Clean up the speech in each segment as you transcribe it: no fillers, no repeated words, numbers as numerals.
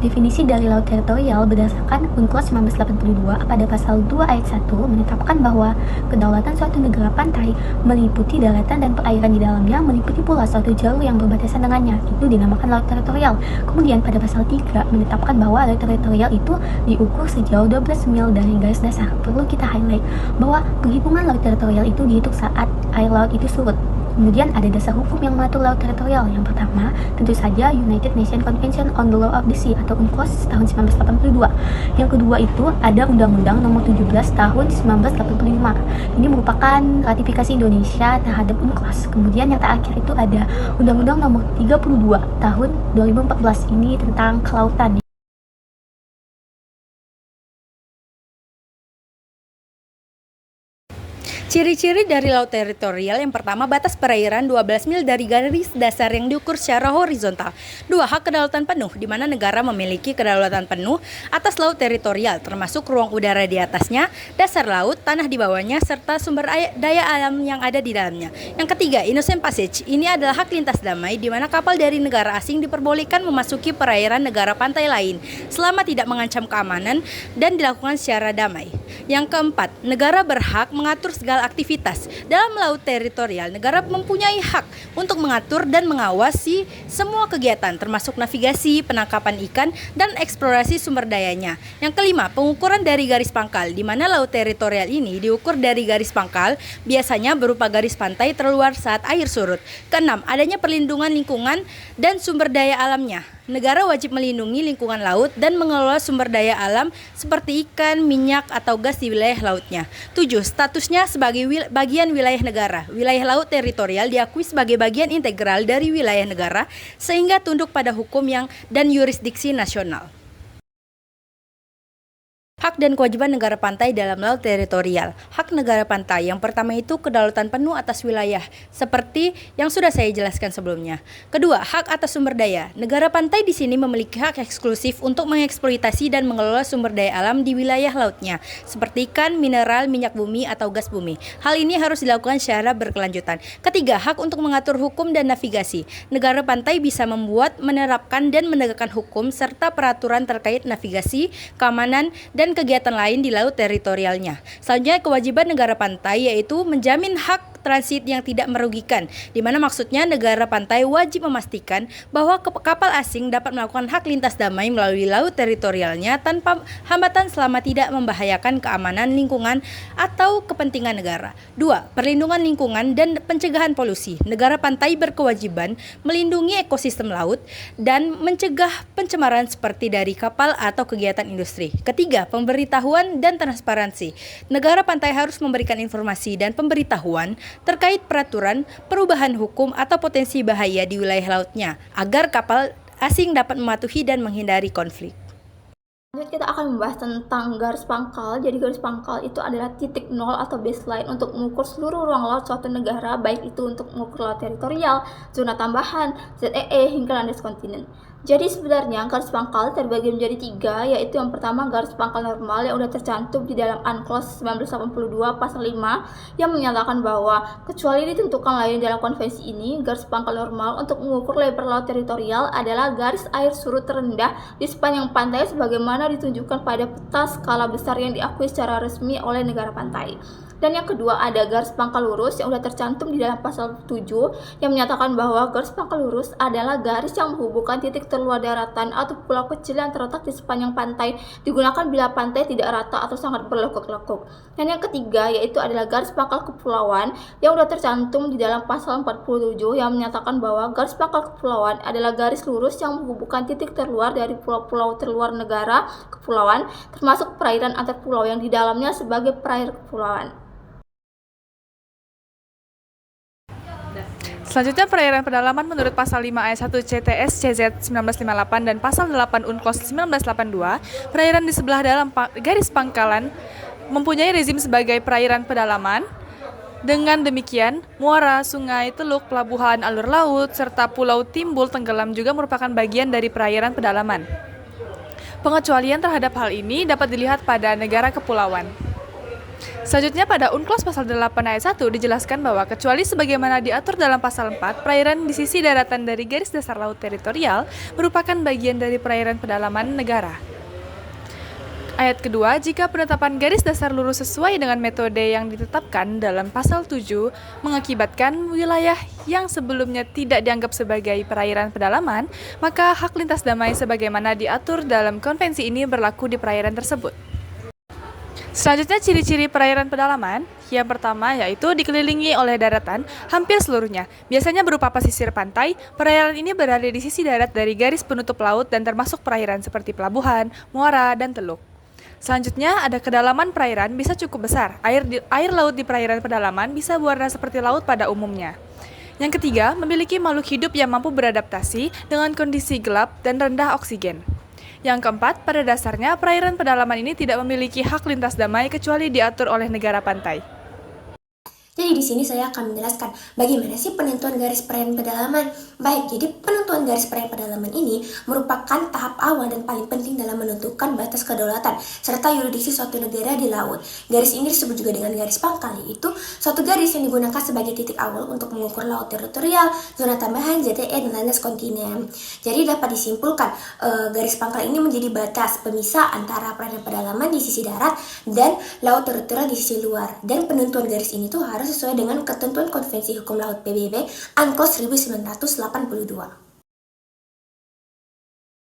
Definisi dari laut teritorial berdasarkan UNCLOS 1982 pada pasal 2 ayat 1 menetapkan bahwa kedaulatan suatu negara pantai meliputi daratan dan perairan di dalamnya, meliputi pula suatu jalur yang berbatasan dengannya. Itu dinamakan laut teritorial. Kemudian pada pasal 3 menetapkan bahwa laut teritorial itu diukur sejauh 12 mil dari garis dasar. Perlu kita highlight bahwa penghitungan laut teritorial itu dihitung saat air laut itu surut. Kemudian ada dasar hukum yang mengatur laut teritorial. Yang pertama, tentu saja United Nations Convention on the Law of the Sea atau UNCLOS tahun 1982. Yang kedua itu ada Undang-Undang Nomor 17 tahun 1985. Ini merupakan ratifikasi Indonesia terhadap UNCLOS. Kemudian yang terakhir itu ada Undang-Undang Nomor 32 tahun 2014. Ini tentang kelautan. Ciri-ciri dari laut teritorial yang pertama, batas perairan 12 mil dari garis dasar yang diukur secara horizontal. 2. Hak kedaulatan penuh, di mana negara memiliki kedaulatan penuh atas laut teritorial, termasuk ruang udara di atasnya, dasar laut, tanah di bawahnya, serta sumber daya alam yang ada di dalamnya. Yang ketiga, innocent passage. Ini adalah hak lintas damai, di mana kapal dari negara asing diperbolehkan memasuki perairan negara pantai lain, selama tidak mengancam keamanan dan dilakukan secara damai. Yang keempat, negara berhak mengatur segala aktivitas. Dalam laut teritorial, negara mempunyai hak untuk mengatur dan mengawasi semua kegiatan, termasuk navigasi, penangkapan ikan, dan eksplorasi sumber dayanya. Yang kelima, pengukuran dari garis pangkal, di mana laut teritorial ini diukur dari garis pangkal, biasanya berupa garis pantai terluar saat air surut. Keenam, adanya perlindungan lingkungan dan sumber daya alamnya. Negara wajib melindungi lingkungan laut dan mengelola sumber daya alam seperti ikan, minyak, atau gas di wilayah lautnya. 7. Statusnya sebagai bagian wilayah negara. Wilayah laut teritorial diakui sebagai bagian integral dari wilayah negara sehingga tunduk pada hukum dan yurisdiksi nasional. Hak dan kewajiban negara pantai dalam laut teritorial. Hak negara pantai yang pertama itu kedaulatan penuh atas wilayah, seperti yang sudah saya jelaskan sebelumnya. Kedua, hak atas sumber daya. Negara pantai di sini memiliki hak eksklusif untuk mengeksploitasi dan mengelola sumber daya alam di wilayah lautnya, seperti ikan, mineral, minyak bumi, atau gas bumi. Hal ini harus dilakukan secara berkelanjutan. Ketiga, hak untuk mengatur hukum dan navigasi. Negara pantai bisa membuat, menerapkan, dan menegakkan hukum serta peraturan terkait navigasi, keamanan, dan kegiatan lain di laut teritorialnya. Selanjutnya, kewajiban negara pantai yaitu menjamin hak transit yang tidak merugikan, di mana maksudnya negara pantai wajib memastikan bahwa kapal asing dapat melakukan hak lintas damai melalui laut teritorialnya tanpa hambatan selama tidak membahayakan keamanan lingkungan atau kepentingan negara. 2. Perlindungan lingkungan dan pencegahan polusi. Negara pantai berkewajiban melindungi ekosistem laut dan mencegah pencemaran seperti dari kapal atau kegiatan industri. Ketiga, pemberitahuan dan transparansi. Negara pantai harus memberikan informasi dan pemberitahuan terkait peraturan, perubahan hukum, atau potensi bahaya di wilayah lautnya, agar kapal asing dapat mematuhi dan menghindari konflik. Selanjutnya kita akan membahas tentang garis pangkal. Jadi garis pangkal itu adalah titik nol atau baseline untuk mengukur seluruh ruang laut suatu negara, baik itu untuk mengukur laut teritorial, zona tambahan, ZEE, hingga landas kontinen. Jadi sebenarnya garis pangkal terbagi menjadi 3, yaitu yang pertama garis pangkal normal yang sudah tercantum di dalam UNCLOS 1982 pasal 5 yang menyatakan bahwa kecuali ditentukan lain dalam konvensi ini, garis pangkal normal untuk mengukur lebar laut teritorial adalah garis air surut terendah di sepanjang pantai sebagaimana ditunjukkan pada peta skala besar yang diakui secara resmi oleh negara pantai. Dan yang kedua ada garis pangkal lurus yang sudah tercantum di dalam pasal 7 yang menyatakan bahwa garis pangkal lurus adalah garis yang menghubungkan titik terluar daratan atau pulau kecil yang terletak di sepanjang pantai, digunakan bila pantai tidak rata atau sangat berlekuk-lekuk. Dan yang ketiga yaitu adalah garis pangkal kepulauan yang sudah tercantum di dalam pasal 47 yang menyatakan bahwa garis pangkal kepulauan adalah garis lurus yang menghubungkan titik terluar dari pulau-pulau terluar negara kepulauan, termasuk perairan antar pulau yang di dalamnya sebagai perairan kepulauan. Selanjutnya, perairan pedalaman menurut pasal 5 ayat 1 CTS CZ 1958 dan pasal 8 UNCLOS 1982, perairan di sebelah dalam garis pangkalan mempunyai rezim sebagai perairan pedalaman. Dengan demikian, muara, sungai, teluk, pelabuhan, alur laut, serta pulau timbul tenggelam juga merupakan bagian dari perairan pedalaman. Pengecualian terhadap hal ini dapat dilihat pada negara kepulauan. Selanjutnya pada UNCLOS pasal 8 ayat 1 dijelaskan bahwa kecuali sebagaimana diatur dalam pasal 4, perairan di sisi daratan dari garis dasar laut teritorial merupakan bagian dari perairan pedalaman negara. Ayat kedua, jika penetapan garis dasar lurus sesuai dengan metode yang ditetapkan dalam pasal 7 mengakibatkan wilayah yang sebelumnya tidak dianggap sebagai perairan pedalaman, maka hak lintas damai sebagaimana diatur dalam konvensi ini berlaku di perairan tersebut. Selanjutnya ciri-ciri perairan pedalaman. Yang pertama yaitu dikelilingi oleh daratan hampir seluruhnya. Biasanya berupa pesisir pantai. Perairan ini berada di sisi darat dari garis penutup laut dan termasuk perairan seperti pelabuhan, muara, dan teluk. Selanjutnya ada kedalaman perairan bisa cukup besar. Air laut di perairan pedalaman bisa berwarna seperti laut pada umumnya. Yang ketiga, memiliki makhluk hidup yang mampu beradaptasi dengan kondisi gelap dan rendah oksigen. Yang keempat, pada dasarnya perairan pedalaman ini tidak memiliki hak lintas damai kecuali diatur oleh negara pantai. Jadi di sini saya akan menjelaskan bagaimana sih penentuan garis perairan pedalaman. Baik, jadi penentuan garis perairan pedalaman ini merupakan tahap awal dan paling penting dalam menentukan batas kedaulatan serta yurisdiksi suatu negara di laut. Garis ini disebut juga dengan garis pangkal, yaitu suatu garis yang digunakan sebagai titik awal untuk mengukur laut teritorial, zona tambahan, ZTE, dan landas kontinen. Jadi dapat disimpulkan garis pangkal ini menjadi batas pemisah antara perairan pedalaman di sisi darat dan laut teritorial di sisi luar. Dan penentuan garis ini tuh harus sesuai dengan ketentuan Konvensi Hukum Laut PBB UNCLOS 1982.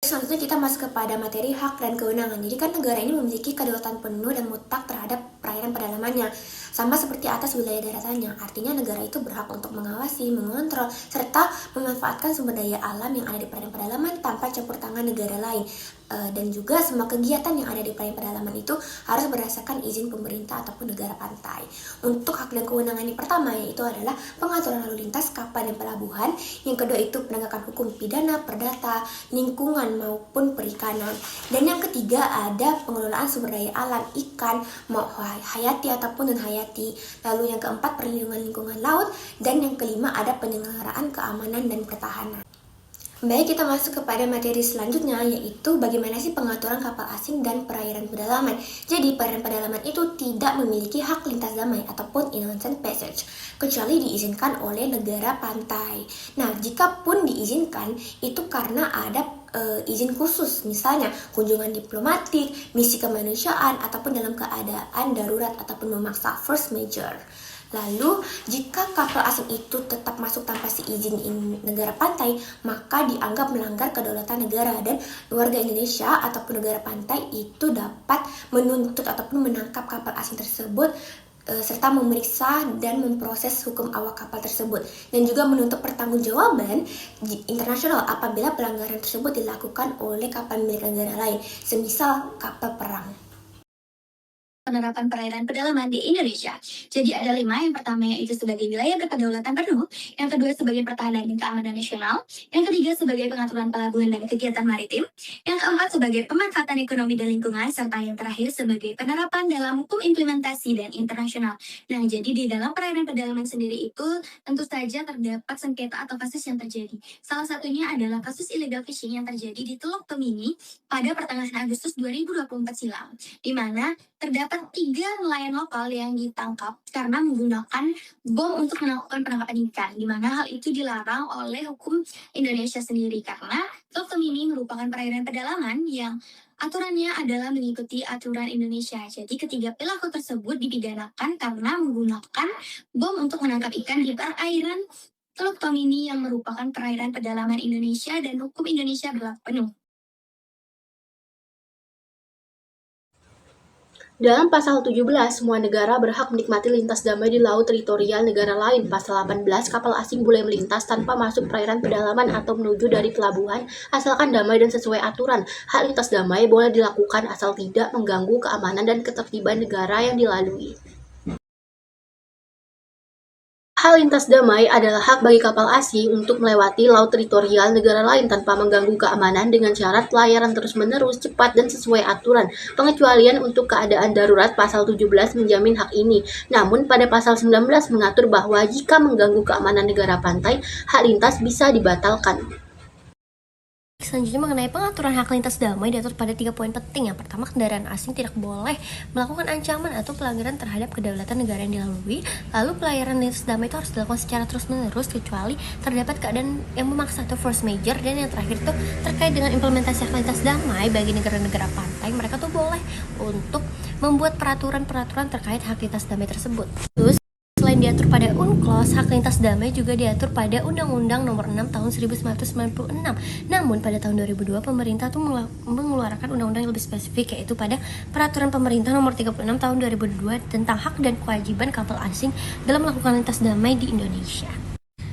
Selanjutnya kita masuk kepada materi hak dan kewenangan. Jadi kan negara ini memiliki kedaulatan penuh dan mutlak terhadap perairan pedalamannya, sama seperti atas wilayah daratannya. Artinya negara itu berhak untuk mengawasi, mengontrol, serta memanfaatkan sumber daya alam yang ada di perairan pedalaman tanpa campur tangan negara lain. Dan juga semua kegiatan yang ada di perairan pedalaman itu harus berdasarkan izin pemerintah ataupun negara pantai. Untuk hak dan kewenangan yang pertama yaitu adalah pengaturan lalu lintas kapal dan pelabuhan. Yang kedua itu penegakan hukum pidana, perdata, lingkungan maupun perikanan. Dan yang ketiga ada pengelolaan sumber daya alam ikan, mau hayati ataupun non hayati. Lalu yang keempat perlindungan lingkungan laut, dan yang kelima ada penyelenggaraan keamanan dan pertahanan. Baik, kita masuk kepada materi selanjutnya yaitu bagaimana sih pengaturan kapal asing dan perairan pedalaman. Jadi perairan pedalaman itu tidak memiliki hak lintas damai ataupun innocent passage kecuali diizinkan oleh negara pantai. Nah, jika pun diizinkan itu karena ada izin khusus, misalnya kunjungan diplomatik, misi kemanusiaan, ataupun dalam keadaan darurat ataupun memaksa force majeure. Lalu, jika kapal asing itu tetap masuk tanpa seizin negara pantai, maka dianggap melanggar kedaulatan negara, dan warga Indonesia ataupun negara pantai itu dapat menuntut ataupun menangkap kapal asing tersebut serta memeriksa dan memproses hukum awak kapal tersebut, dan juga menuntut pertanggungjawaban internasional apabila pelanggaran tersebut dilakukan oleh kapal milik negara lain, semisal kapal perang. Penerapan perairan pedalaman di Indonesia. Jadi ada 5, yang pertama yaitu sebagai wilayah berkedaulatan penuh, yang kedua sebagai pertahanan dan keamanan nasional, yang ketiga sebagai pengaturan pelabuhan dan kegiatan maritim, yang keempat sebagai pemanfaatan ekonomi dan lingkungan, serta yang terakhir sebagai penerapan dalam hukum implementasi dan internasional. Nah, jadi di dalam perairan pedalaman sendiri itu tentu saja terdapat sengketa atau kasus yang terjadi. Salah satunya adalah kasus illegal fishing yang terjadi di Teluk Tomini pada pertengahan Agustus 2024 silam, di mana terdapat 3 nelayan lokal yang ditangkap karena menggunakan bom untuk melakukan penangkapan ikan, di mana hal itu dilarang oleh hukum Indonesia sendiri karena Teluk Tomini merupakan perairan pedalaman yang aturannya adalah mengikuti aturan Indonesia. Jadi ketiga pelaku tersebut dipidanakan karena menggunakan bom untuk menangkap ikan di perairan Teluk Tomini yang merupakan perairan pedalaman Indonesia dan hukum Indonesia berlaku penuh. Dalam pasal 17, semua negara berhak menikmati lintas damai di laut teritorial negara lain. Pasal 18, kapal asing boleh melintas tanpa masuk perairan pedalaman atau menuju dari pelabuhan asalkan damai dan sesuai aturan. Hak lintas damai boleh dilakukan asal tidak mengganggu keamanan dan ketertiban negara yang dilalui. Hak lintas damai adalah hak bagi kapal asing untuk melewati laut teritorial negara lain tanpa mengganggu keamanan dengan syarat pelayaran terus-menerus, cepat, dan sesuai aturan. Pengecualian untuk keadaan darurat pasal 17 menjamin hak ini. Namun pada pasal 19 mengatur bahwa jika mengganggu keamanan negara pantai, hak lintas bisa dibatalkan. Selanjutnya mengenai pengaturan hak lintas damai diatur pada 3 poin penting. Yang pertama, kendaraan asing tidak boleh melakukan ancaman atau pelanggaran terhadap kedaulatan negara yang dilalui. Lalu pelayaran lintas damai itu harus dilakukan secara terus-menerus kecuali terdapat keadaan yang memaksa atau force major. Dan yang terakhir itu terkait dengan implementasi hak lintas damai bagi negara-negara pantai, mereka tuh boleh untuk membuat peraturan-peraturan terkait hak lintas damai tersebut. Terus selain diatur pada UNCLOS, hak lintas damai juga diatur pada Undang-Undang Nomor 6 Tahun 1996. Namun pada tahun 2002 pemerintah tuh mengeluarkan undang-undang yang lebih spesifik, yaitu pada Peraturan Pemerintah Nomor 36 Tahun 2002 tentang hak dan kewajiban kapal asing dalam melakukan lintas damai di Indonesia.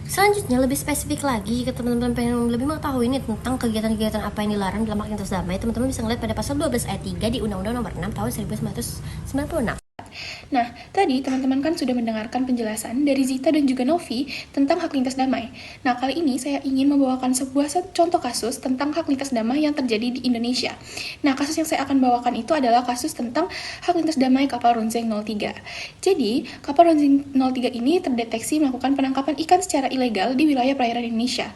Selanjutnya lebih spesifik lagi, jika teman-teman pengen lebih mengetahui ini tentang kegiatan-kegiatan apa yang dilarang dalam hak lintas damai, teman-teman bisa ngeliat pada pasal 12 ayat 3 di Undang-Undang Nomor 6 Tahun 1996. Nah, tadi teman-teman kan sudah mendengarkan penjelasan dari Zita dan juga Novi tentang hak lintas damai. Nah, kali ini saya ingin membawakan sebuah contoh kasus tentang hak lintas damai yang terjadi di Indonesia. Nah, kasus yang saya akan bawakan itu adalah kasus tentang hak lintas damai kapal Ronzeng 03. Jadi, kapal Ronzeng 03 ini terdeteksi melakukan penangkapan ikan secara ilegal di wilayah perairan Indonesia.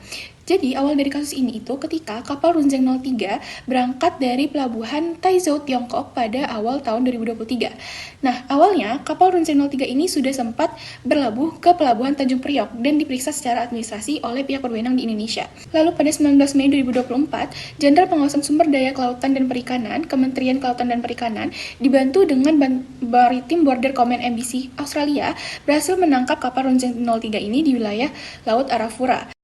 Jadi, awal dari kasus ini itu ketika kapal Runzeng 03 berangkat dari pelabuhan Taizhou, Tiongkok pada awal tahun 2023. Nah, awalnya kapal Runzeng 03 ini sudah sempat berlabuh ke pelabuhan Tanjung Priok dan diperiksa secara administrasi oleh pihak berwenang di Indonesia. Lalu pada 19 Mei 2024, Jenderal Pengawasan Sumber Daya Kelautan dan Perikanan, Kementerian Kelautan dan Perikanan, dibantu dengan Maritime Border Command MBC Australia, berhasil menangkap kapal Runzeng 03 ini di wilayah Laut Arafura.